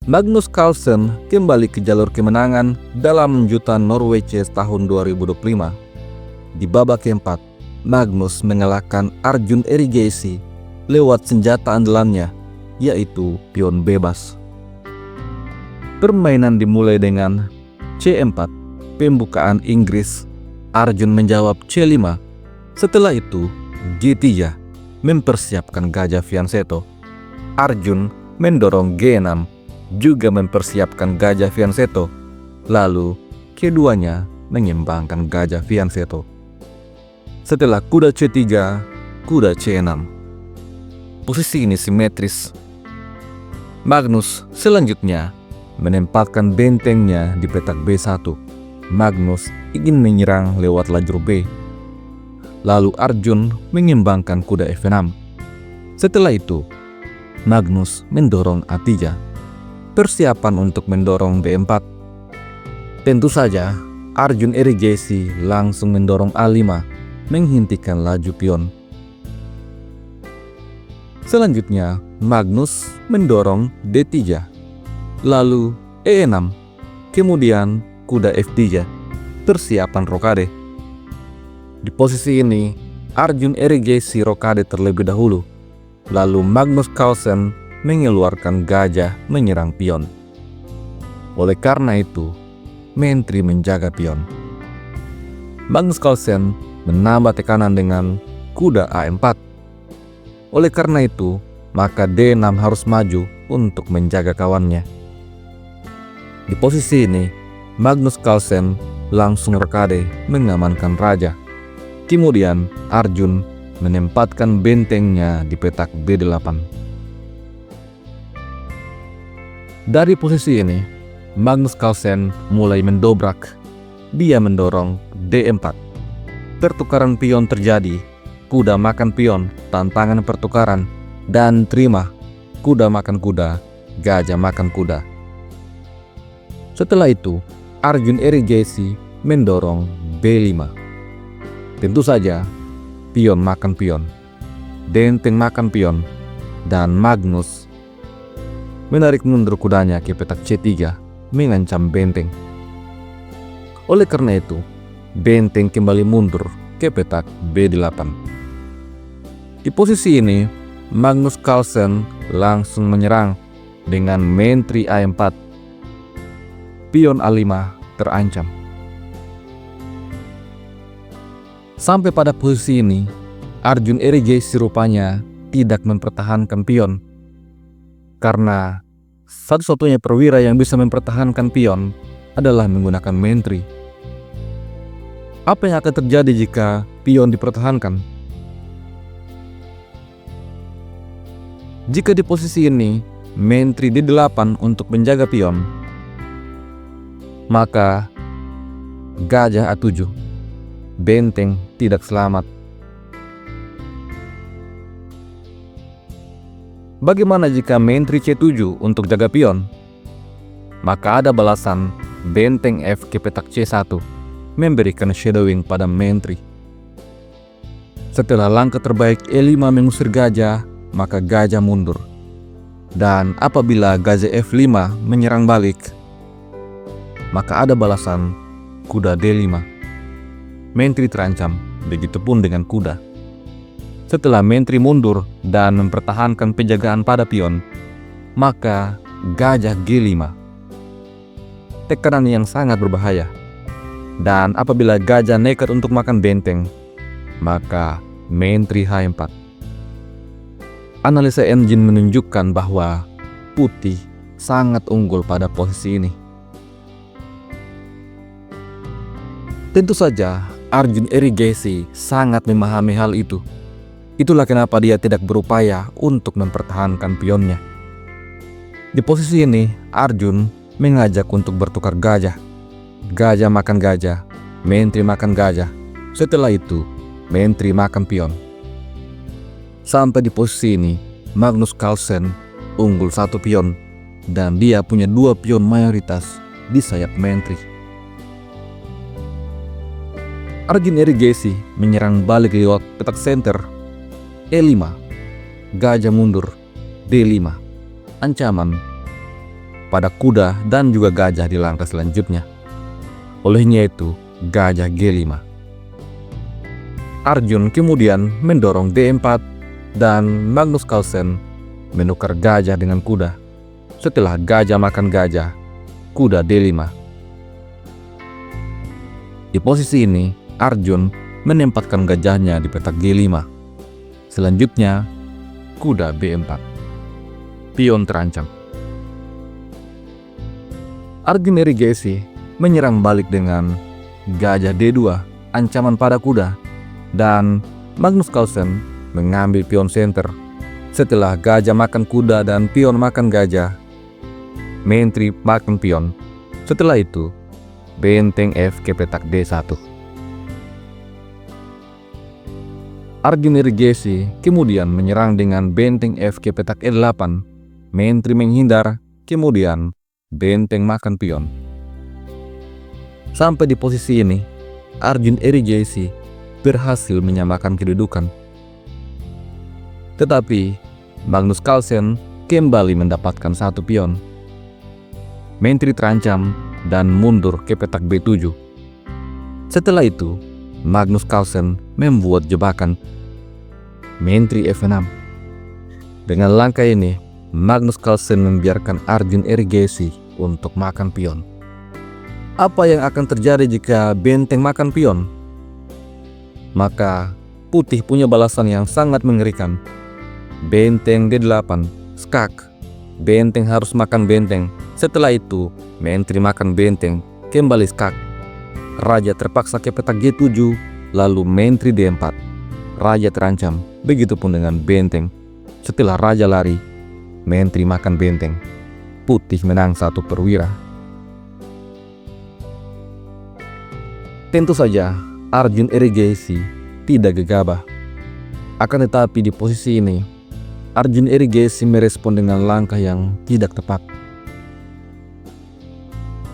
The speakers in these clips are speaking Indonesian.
Magnus Carlsen kembali ke jalur kemenangan dalam lanjutan Norway Chess tahun 2025. Di babak keempat, Magnus mengalahkan Arjun Erigeisi lewat senjata andalannya, yaitu pion bebas. Permainan dimulai dengan C4, pembukaan Inggris. Arjun menjawab C5. Setelah itu, G3, mempersiapkan gajah fianchetto. Arjun mendorong G6, juga mempersiapkan gajah fianchetto. Lalu, keduanya mengembangkan gajah fianchetto. Setelah kuda C3, kuda C6. Posisi ini simetris. Magnus selanjutnya menempatkan bentengnya di petak B1. Magnus ingin menyerang lewat lajur B. Lalu Arjun mengembangkan kuda F6. Setelah itu, Magnus mendorong A3. Persiapan untuk mendorong B4. Tentu saja, Arjun Erigeisi langsung mendorong A5, menghentikan laju pion. Selanjutnya, Magnus mendorong D3. Lalu E6, kemudian kuda F3, persiapan rokade. Di posisi ini, Arjun Erigeisi rokade terlebih dahulu, lalu Magnus Carlsen mengeluarkan gajah menyerang pion. Oleh karena itu, Mentri menjaga pion. Magnus Carlsen menambah tekanan dengan kuda A4. Oleh karena itu, maka D6 harus maju untuk menjaga kawannya. Di posisi ini, Magnus Carlsen langsung rokade mengamankan raja. Kemudian Arjun menempatkan bentengnya di petak B8. Dari posisi ini, Magnus Carlsen mulai mendobrak. Dia mendorong D4. Pertukaran pion terjadi. Kuda makan pion, tantangan pertukaran, dan terima. Kuda makan kuda, gajah makan kuda. Setelah itu, Arjun Erigeisi mendorong B5. Tentu saja, pion makan pion, benteng makan pion, dan Magnus menarik mundur kudanya ke petak C3, mengancam benteng. Oleh karena itu, benteng kembali mundur ke petak B8. Di posisi ini, Magnus Carlsen langsung menyerang dengan mentri A4. Pion A5 terancam. Sampai pada posisi ini, Arjun Erigeisi rupanya tidak mempertahankan pion. Karena satu-satunya perwira yang bisa mempertahankan pion adalah menggunakan mentri. Apa yang akan terjadi jika pion dipertahankan? Jika di posisi ini, mentri D8 untuk menjaga pion, maka gajah A7, benteng tidak selamat. Bagaimana jika mentri C7 untuk jaga pion? Maka ada balasan benteng F ke petak C1, memberikan shadowing pada mentri. Setelah langkah terbaik E5 mengusir gajah, maka gajah mundur. Dan apabila gajah F5 menyerang balik, maka ada balasan kuda D5. Mentri terancam, begitupun dengan kuda. Setelah mentri mundur dan mempertahankan penjagaan pada pion, maka gajah G5. Tekanan yang sangat berbahaya. Dan apabila gajah nekat untuk makan benteng, maka mentri H4. Analisa engine menunjukkan bahwa putih sangat unggul pada posisi ini. Tentu saja Arjun Erigeisi sangat memahami hal itu. Itulah kenapa dia tidak berupaya untuk mempertahankan pionnya. Di posisi ini, Arjun mengajak untuk bertukar gajah. Gajah makan gajah, mentri makan gajah. Setelah itu, mentri makan pion. Sampai di posisi ini, Magnus Carlsen unggul 1 pion dan dia punya 2 pion mayoritas di sayap mentri. Arjun Erigeisi menyerang balik lewat petak center E5, gajah mundur D5, ancaman kepada kuda dan juga gajah di langkah selanjutnya. Olehnya itu gajah G5. Arjun kemudian mendorong D4 dan Magnus Carlsen menukar gajah dengan kuda. Setelah gajah makan gajah, kuda D5. Di posisi ini, Arjun menempatkan gajahnya di petak G5. Selanjutnya, kuda B4. Pion terancam. Arjun Erigeisi menyerang balik dengan gajah D2, ancaman pada kuda, dan Magnus Carlsen mengambil pion center. Setelah gajah makan kuda dan pion makan gajah, mentri makan pion. Setelah itu, benteng F ke petak D1. Arjun Erigeisi kemudian menyerang dengan benteng F ke petak E8. Mentri menghindar, kemudian benteng makan pion. Sampai di posisi ini, Arjun Erigeisi berhasil menyamakan kedudukan. Tetapi Magnus Carlsen kembali mendapatkan satu pion. Mentri terancam dan mundur ke petak B7. Setelah itu, Magnus Carlsen membuat jebakan mentri F6. Dengan langkah ini, Magnus Carlsen membiarkan Arjun Erigeisi untuk makan pion. Apa yang akan terjadi jika benteng makan pion? Maka putih punya balasan yang sangat mengerikan. Benteng D8, skak. Benteng harus makan benteng. Setelah itu, mentri makan benteng, kembali skak. Raja terpaksa ke petak G7, lalu mentri D4. Raja terancam, begitupun dengan benteng. Setelah raja lari, mentri makan benteng. Putih menang satu perwira. Tentu saja Arjun Erigeisi tidak gegabah. Akan tetapi di posisi ini, Arjun Erigeisi merespon dengan langkah yang tidak tepat.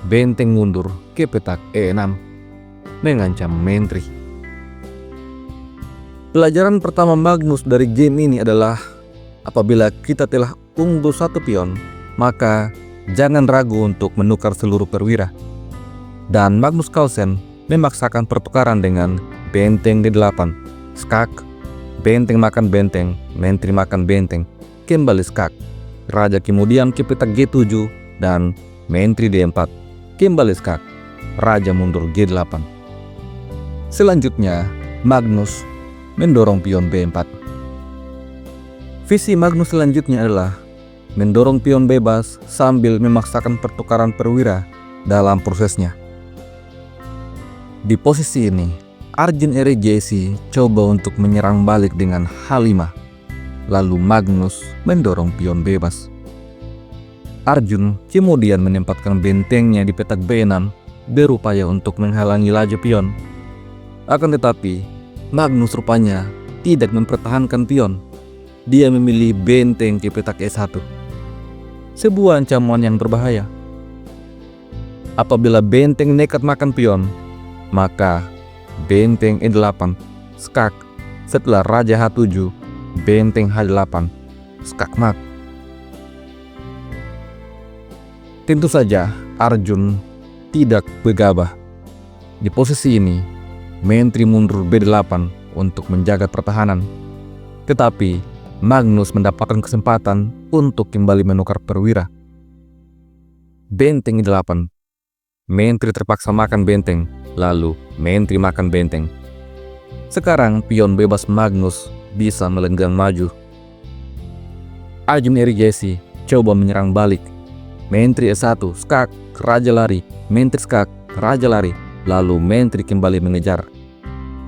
Benteng mundur ke petak E6, mengancam mentri. Pelajaran pertama Magnus dari game ini adalah apabila kita telah unggul satu pion, maka jangan ragu untuk menukar seluruh perwira. Dan Magnus Carlsen memaksakan pertukaran dengan benteng D8, skak, benteng makan benteng, mentri makan benteng, kembali skak. Raja kemudian ke petak G7 dan mentri D4, kembali skak. Raja mundur G8. Selanjutnya, Magnus mendorong pion B4. Visi Magnus selanjutnya adalah mendorong pion bebas sambil memaksakan pertukaran perwira dalam prosesnya. Di posisi ini, Arjun Erigeisi coba untuk menyerang balik dengan H5, lalu Magnus mendorong pion bebas. Arjun kemudian menempatkan bentengnya di petak B6 berupaya untuk menghalangi laju pion. Akan tetapi, Magnus rupanya tidak mempertahankan pion. Dia memilih benteng ke petak E1. Sebuah ancaman yang berbahaya. Apabila benteng nekat makan pion, maka benteng E8, skak. Setelah raja H7, benteng H8, skak mat. Tentu saja Arjun tidak gegabah. Di posisi ini, mentri mundur B8 untuk menjaga pertahanan. Tetapi Magnus mendapatkan kesempatan untuk kembali menukar perwira. Benteng E8. Mentri terpaksa makan benteng, lalu mentri makan benteng. Sekarang pion bebas Magnus bisa melenggang maju. Arjun Erigeisi coba menyerang balik. Mentri E1, skak, raja lari, mentri skak, raja lari, lalu mentri kembali mengejar.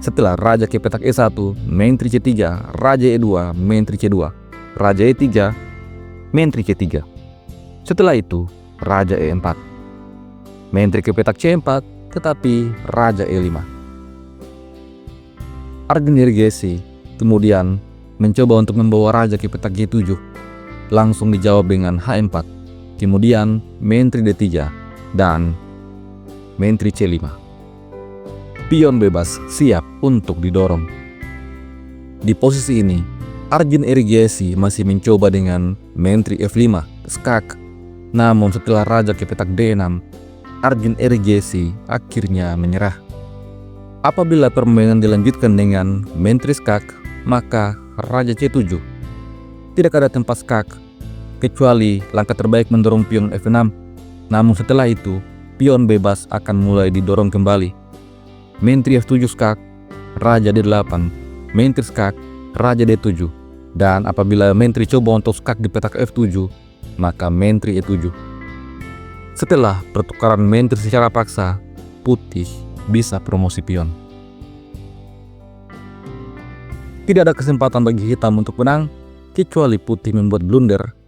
Setelah raja ke petak E1, mentri C3, raja E2, mentri C2, raja E3, mentri C3. Setelah itu, raja E4. Mentri ke petak C4, tetapi raja E5. Arjun Erigeisi kemudian mencoba untuk membawa raja ke petak G7. Langsung dijawab dengan H4. Kemudian mentri D3 dan mentri C5. Pion bebas siap untuk didorong. Di posisi ini, Arjun Erigeisi masih mencoba dengan mentri F5, skak. Namun setelah raja ke petak D6, Arjun Erigesi akhirnya menyerah. Apabila permainan dilanjutkan dengan menteri skak, maka raja C7. Tidak ada tempat skak, kecuali langkah terbaik mendorong pion F6. Namun setelah itu, pion bebas akan mulai didorong kembali. Menteri F7 skak, raja D8, menteri skak, raja D7. Dan apabila menteri coba untuk skak di petak F7, maka menteri E7. Setelah pertukaran menteri secara paksa, putih bisa promosi pion. Tidak ada kesempatan bagi hitam untuk menang, kecuali putih membuat blunder